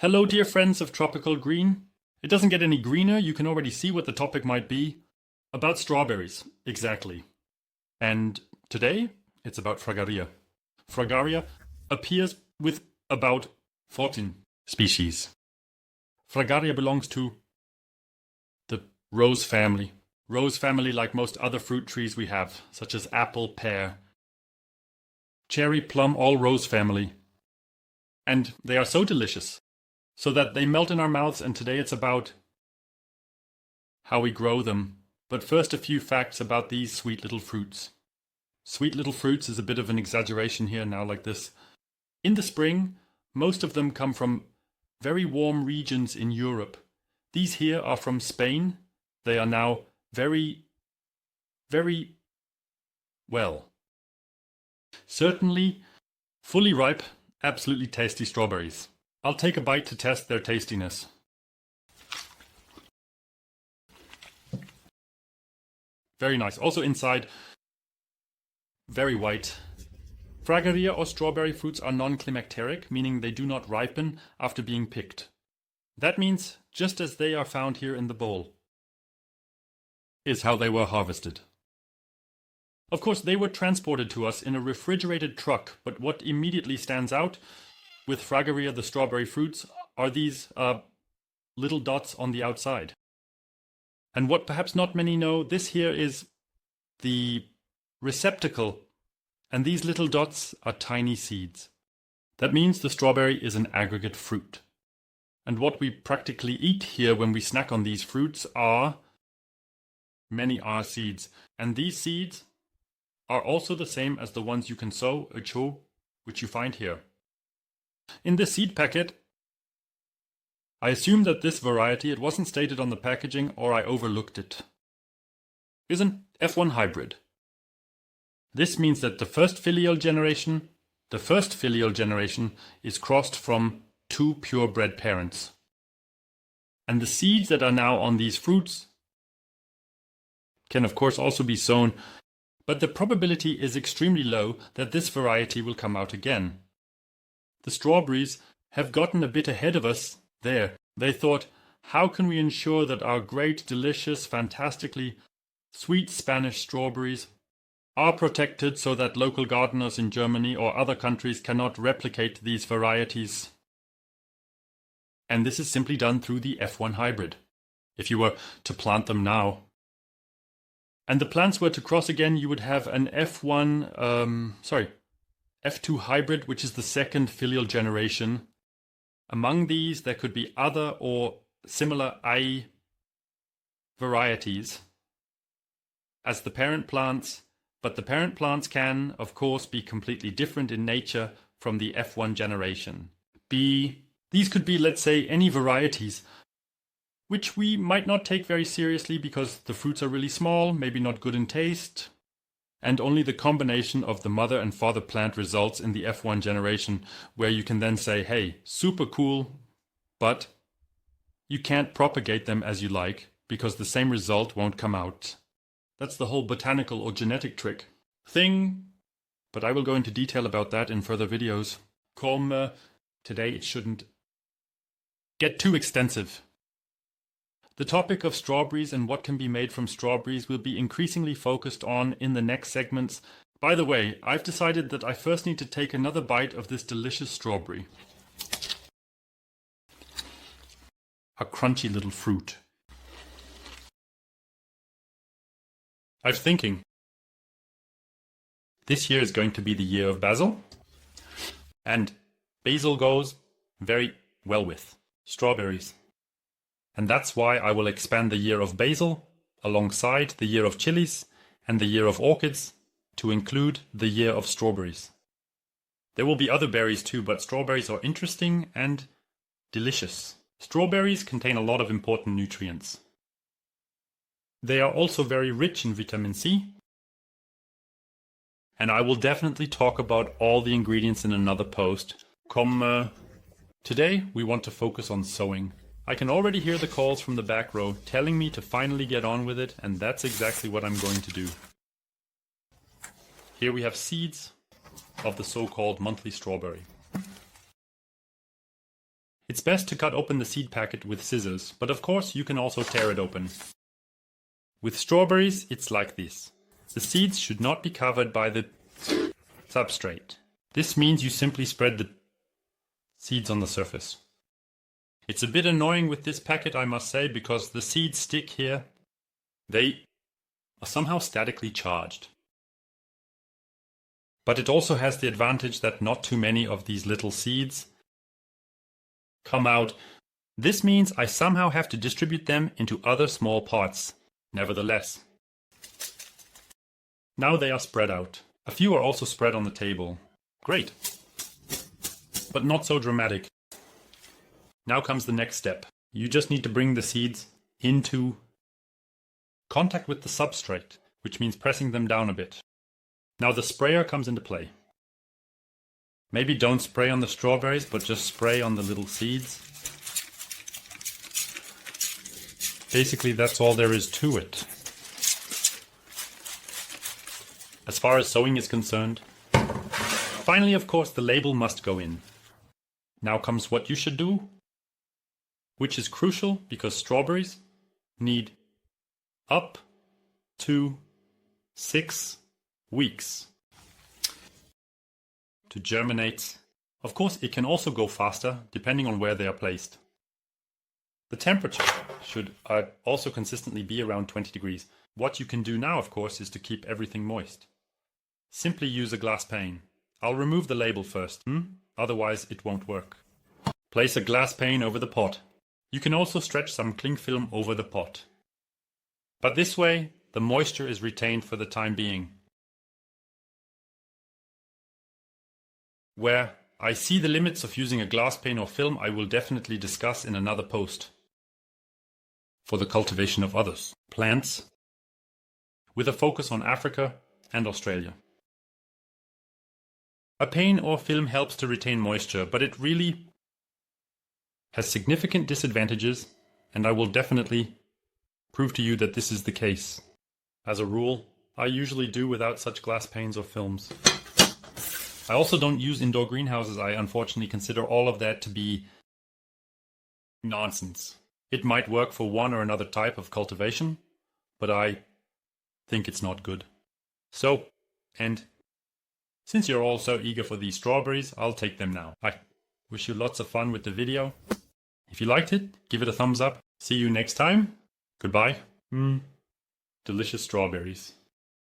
Hello, dear friends of Tropical Green. It doesn't get any greener. You can already see what the topic might be. About strawberries, exactly. And today, it's about Fragaria. Fragaria appears with about 14 species. Fragaria belongs to the rose family. Rose family like most other fruit trees we have, such as apple, pear, cherry, plum, all rose family. And they are so delicious, so that they melt in our mouths, and today it's about how we grow them. But first, a few facts about these sweet little fruits. Sweet little fruits is a bit of an exaggeration here now, like this. In the spring, most of them come from very warm regions in Europe. These here are from Spain. They are now very, well, certainly fully ripe, absolutely tasty strawberries. I'll take a bite to test their tastiness. Very nice. Also inside, very white. Fragaria or strawberry fruits are non-climacteric, meaning they do not ripen after being picked. That means just as they are found here in the bowl is how they were harvested. Of course, they were transported to us in a refrigerated truck, but what immediately stands out with Fragaria, the strawberry fruits, are these little dots on the outside. And what perhaps not many know, this here is the receptacle, and these little dots are tiny seeds. That means the strawberry is an aggregate fruit. And what we practically eat here when we snack on these fruits are many are seeds. And these seeds are also the same as the ones you can sow, which you find here. In this seed packet, I assume that this variety, it wasn't stated on the packaging or I overlooked it, is an F1 hybrid. This means that the first filial generation is crossed from two purebred parents. And the seeds that are now on these fruits can of course also be sown, but the probability is extremely low that this variety will come out again. The strawberries have gotten a bit ahead of us there. They thought, how can we ensure that our great, delicious, fantastically sweet Spanish strawberries are protected so that local gardeners in Germany or other countries cannot replicate these varieties? And this is simply done through the F1 hybrid, if you were to plant them now. And the plants were to cross again, you would have an F2 hybrid, which is the second filial generation. Among these, there could be other or similar I varieties as the parent plants, but the parent plants can, of course, be completely different in nature from the F1 generation. These could be, let's say, any varieties which we might not take very seriously because the fruits are really small, maybe not good in taste, and only the combination of the mother and father plant results in the F1 generation, where you can then say, hey, super cool, but you can't propagate them as you like because the same result won't come out. That's the whole botanical or genetic trick thing, but I will go into detail about that in further videos. Today it shouldn't get too extensive. The topic of strawberries and what can be made from strawberries will be increasingly focused on in the next segments. By the way, I've decided that I first need to take another bite of this delicious strawberry. A crunchy little fruit. I'm thinking, this year is going to be the year of basil, and basil goes very well with strawberries. And that's why I will expand the year of basil alongside the year of chilies and the year of orchids to include the year of strawberries. There will be other berries too, but strawberries are interesting and delicious. Strawberries contain a lot of important nutrients. They are also very rich in vitamin C. And I will definitely talk about all the ingredients in another post. Today we want to focus on sowing. I can already hear the calls from the back row telling me to finally get on with it, and that's exactly what I'm going to do. Here we have seeds of the so-called monthly strawberry. It's best to cut open the seed packet with scissors, but of course you can also tear it open. With strawberries, it's like this. The seeds should not be covered by the substrate. This means you simply spread the seeds on the surface. It's a bit annoying with this packet, I must say, because the seeds stick here. They are somehow statically charged. But it also has the advantage that not too many of these little seeds come out. This means I somehow have to distribute them into other small parts. Nevertheless, now they are spread out. A few are also spread on the table. Great, but not so dramatic. Now comes the next step. You just need to bring the seeds into contact with the substrate, which means pressing them down a bit. Now the sprayer comes into play. Maybe don't spray on the strawberries, but just spray on the little seeds. Basically, that's all there is to it. As far as sewing is concerned. Finally, of course, the label must go in. Now comes what you should do, which is crucial because strawberries need up to 6 weeks to germinate. Of course, it can also go faster depending on where they are placed. The temperature should also consistently be around 20 degrees. What you can do now, of course, is to keep everything moist. Simply use a glass pane. I'll remove the label first, otherwise it won't work. Place a glass pane over the pot. You can also stretch some cling film over the pot. But this way, the moisture is retained for the time being. Where I see the limits of using a glass pane or film, I will definitely discuss in another post. For the cultivation of others, plants, with a focus on Africa and Australia. A pane or film helps to retain moisture, but it really has significant disadvantages, and I will definitely prove to you that this is the case. As a rule, I usually do without such glass panes or films. I also don't use indoor greenhouses. I unfortunately consider all of that to be nonsense. It might work for one or another type of cultivation, but I think it's not good. So, and since you're all so eager for these strawberries, I'll take them now. I wish you lots of fun with the video. If you liked it, give it a thumbs up. See you next time. Goodbye. Delicious strawberries.